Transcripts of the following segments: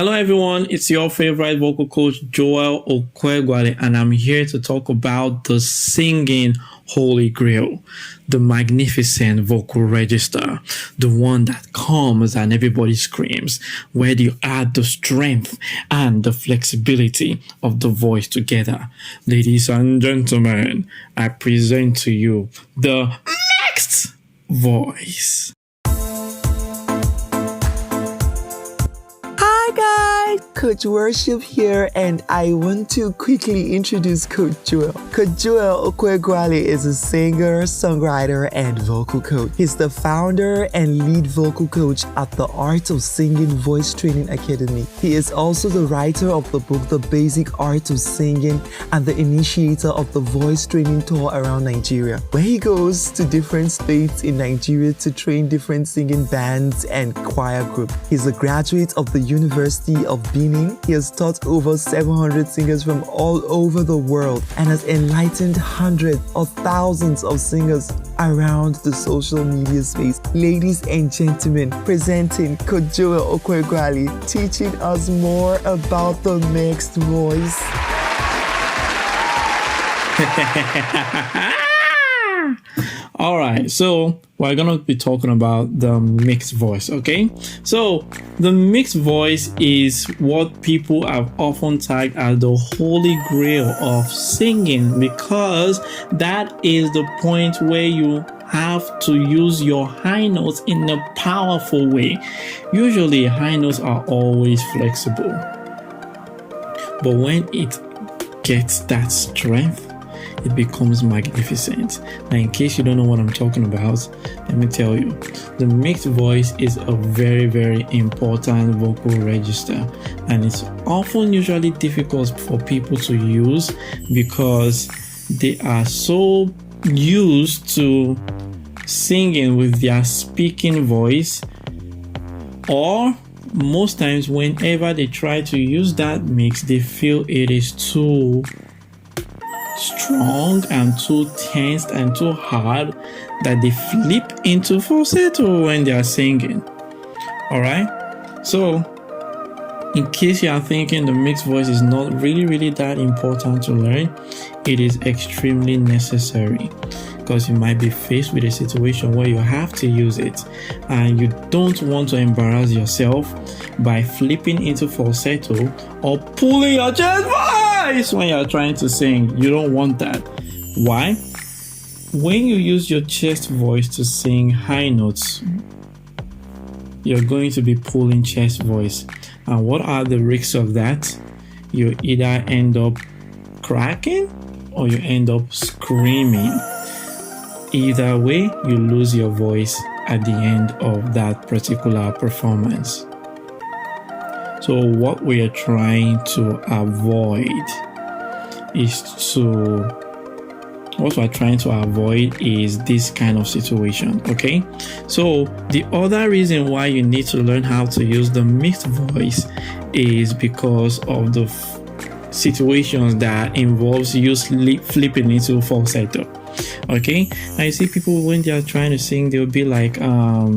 Hello everyone, it's your favorite vocal coach Joel Okoeguale, and I'm here to talk about the singing Holy Grail, the magnificent vocal register, the one that comes and everybody screams, where you add the strength and the flexibility of the voice together. Ladies and gentlemen, I present to you the mixed voice. Hi guys, Coach Worship here, and I want to quickly introduce Coach Joel. Coach Joel Okoeguale is a singer, songwriter, and vocal coach. He's the founder and lead vocal coach at the Art of Singing Voice Training Academy. He is also the writer of the book The Basic Art of Singing and the initiator of the voice training tour around Nigeria, where he goes to different states in Nigeria to train different singing bands and choir groups. He's a graduate of the University of Benin. He has taught over 700 singers from all over the world and has enlightened hundreds or thousands of singers around the social media space. Ladies and gentlemen, presenting Coach Joel Okoeguale, teaching us more about the mixed voice. All right, so we're gonna be talking about the mixed voice, okay? So the mixed voice is what people have often tagged as the holy grail of singing, because that is the point where you have to use your high notes in a powerful way. Usually high notes are always flexible, but when it gets that strength, it becomes magnificent. Now, in case you don't know what I'm talking about, let me tell you, the mixed voice is a very, very important vocal register, and it's often usually difficult for people to use because they are so used to singing with their speaking voice, or most times whenever they try to use that mix, they feel it is too strong and too tense and too hard that they flip into falsetto when they are singing. All right, so in case you are thinking the mixed voice is not really that important to learn, it is extremely necessary, because you might be faced with a situation where you have to use it and you don't want to embarrass yourself by flipping into falsetto or pulling your chest voice when you're trying to sing. You don't want that. Why? When you use your chest voice to sing high notes, you're going to be pulling chest voice. And what are the risks of that? You either end up cracking or you end up screaming. Either way, you lose your voice at the end of that particular performance. So what we are trying to avoid is this kind of situation, okay? So the other reason why you need to learn how to use the mixed voice is because of the situations that involves you flipping into falsetto. Okay, I see people when they are trying to sing, they'll be like, I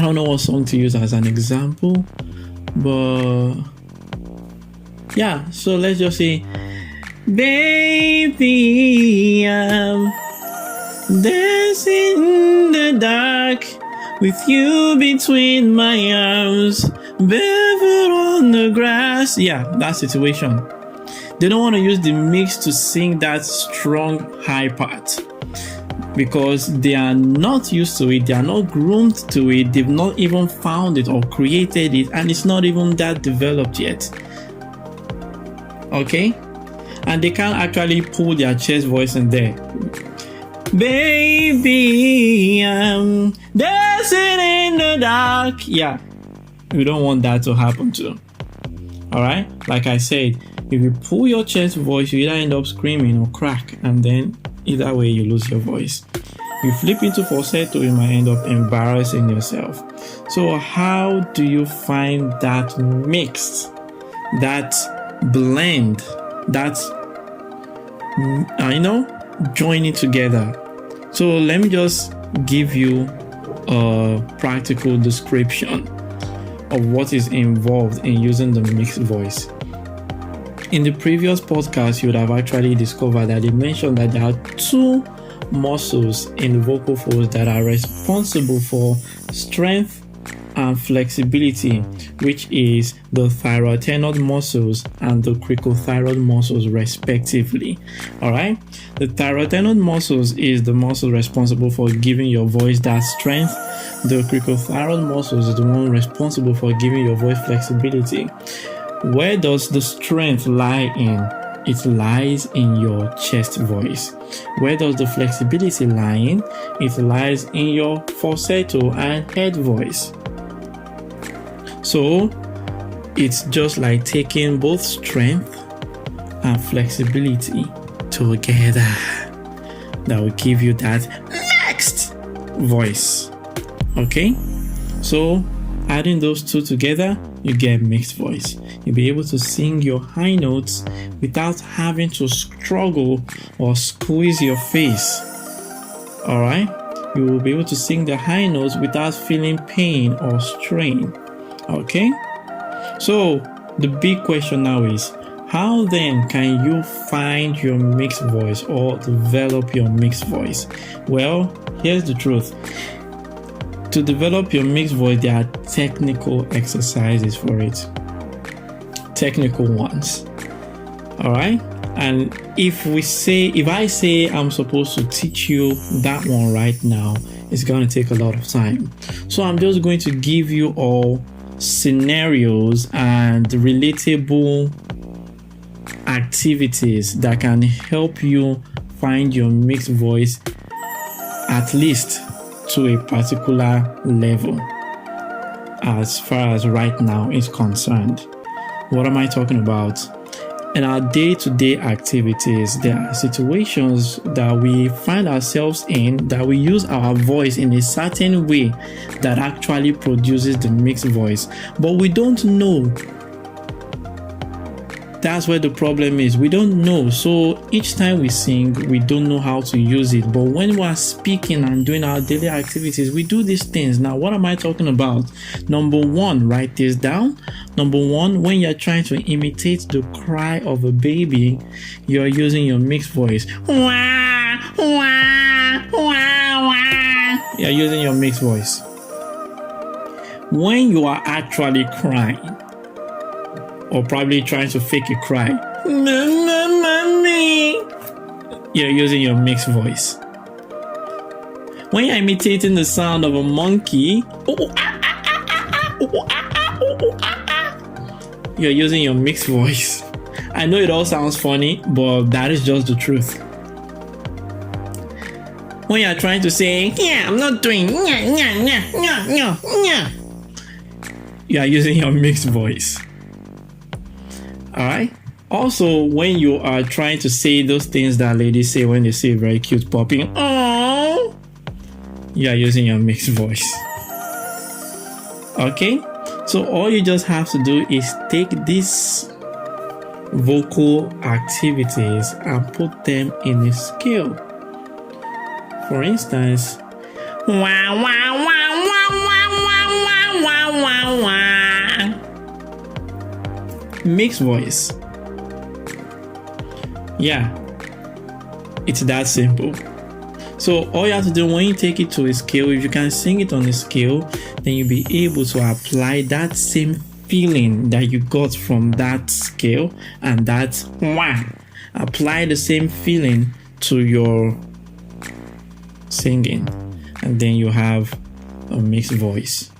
don't know what song to use as an example, but yeah, so let's just say, baby, I'm dancing in the dark with you between my arms, barefoot on the grass. Yeah, that situation. They don't want to use the mix to sing that strong high part because they are not used to it, they are not groomed to it, they've not even found it or created it, and it's not even that developed yet. Okay? And they can't actually pull their chest voice in there. Baby, I'm dancing in the dark. Yeah, we don't want that to happen too. Alright? Like I said, if you pull your chest voice, you either end up screaming or crack, and then either way you lose your voice. You flip into falsetto, you might end up embarrassing yourself. So how do you find that mix, that blend, that joining together? So let me just give you a practical description. of what is involved in using the mixed voice. In the previous podcast, you would have actually discovered that they mentioned that there are two muscles in the vocal folds that are responsible for strength and flexibility, which is the thyroid muscles and the cricothyroid muscles respectively. Alright, the thyroid muscles is the muscle responsible for giving your voice that strength. The cricothyroid muscles is the one responsible for giving your voice flexibility. Where does the strength lie in? It lies in your chest voice. Where does the flexibility lie in? It lies in your falsetto and head voice. So it's just like taking both strength and flexibility together that will give you that next voice. Okay? So adding those two together, you get mixed voice. You'll be able to sing your high notes without having to struggle or squeeze your face. Alright? You will be able to sing the high notes without feeling pain or strain. Okay? So the big question now is, how then can you find your mixed voice or develop your mixed voice? Well, here's the truth. To develop your mixed voice, there are technical exercises for it. Technical ones. Alright? And if I say I'm supposed to teach you that one right now, it's going to take a lot of time. So I'm just going to give you all scenarios and relatable activities that can help you find your mixed voice at least to a particular level as far as right now is concerned. What am I talking about? In our day-to-day activities, there are situations that we find ourselves in that we use our voice in a certain way that actually produces the mixed voice, but we don't know. That's where the problem is. We don't know. So each time we sing, we don't know how to use it. But when we are speaking and doing our daily activities, we do these things. Now, what am I talking about? Number one, write this down. Number one, when you're trying to imitate the cry of a baby, you're using your mixed voice. Wah, wah, wah, wah. You're using your mixed voice. When you are actually crying, or probably trying to fake a cry, mommy, you're using your mixed voice. When you're imitating the sound of a monkey, you're using your mixed voice. I know it all sounds funny, but that is just the truth. When you're trying to say, yeah, I'm not doing, you are using your mixed voice. Alright? Also, when you are trying to say those things that ladies say when they say very cute popping, oh, you are using your mixed voice. Okay? So all you just have to do is take these vocal activities and put them in a scale. For instance, wah wah wah wah wah wah wah wah wah. Mixed voice. Yeah, it's that simple. So all you have to do when you take it to a scale, if you can sing it on a scale, then you'll be able to apply that same feeling that you got from that scale and that wah. Apply the same feeling to your singing, and then you have a mixed voice.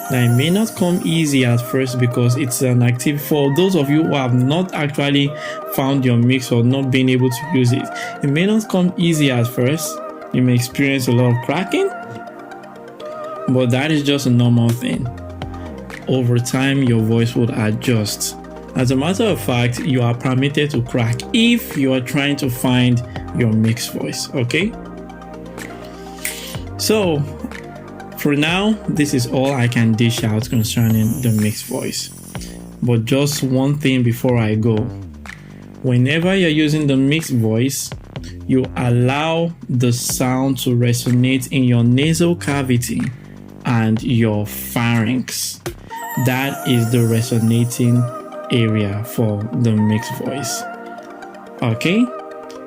Now, it may not come easy at first because it's an activity for those of you who have not actually found your mix or not been able to use it. It may not come easy at first. You may experience a lot of cracking, but that is just a normal thing. Over time, your voice will adjust. As a matter of fact, you are permitted to crack if you are trying to find your mixed voice, okay? So, for now, this is all I can dish out concerning the mixed voice. But just one thing before I go. Whenever you're using the mixed voice, you allow the sound to resonate in your nasal cavity and your pharynx. that is the resonating area for the mixed voice. Okay,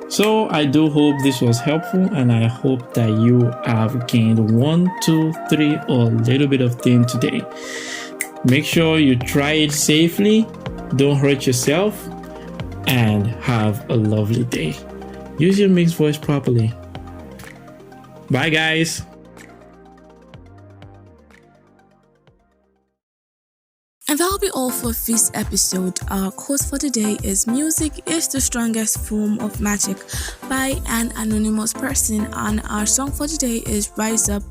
so I do hope this was helpful, and I hope that you have gained 1, 2, 3 or a little bit of thing today. Make sure you try it safely, don't hurt yourself, and have a lovely day. Use your mixed voice properly. Bye guys. And that'll be all for this episode. Our quote for today is "Music is the strongest form of magic" by an anonymous person, and our song for today is "Rise Up"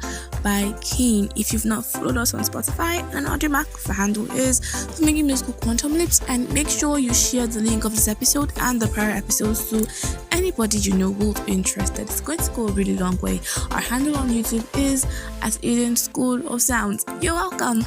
by Kane. If you've not followed us on Spotify and Audiomack, the handle is Making Musical Quantum Leaps, and make sure you share the link of this episode and the prior episodes to anybody you know will be interested. It's going to go a really long way. Our handle on YouTube is at Eden School of Sounds. You're welcome.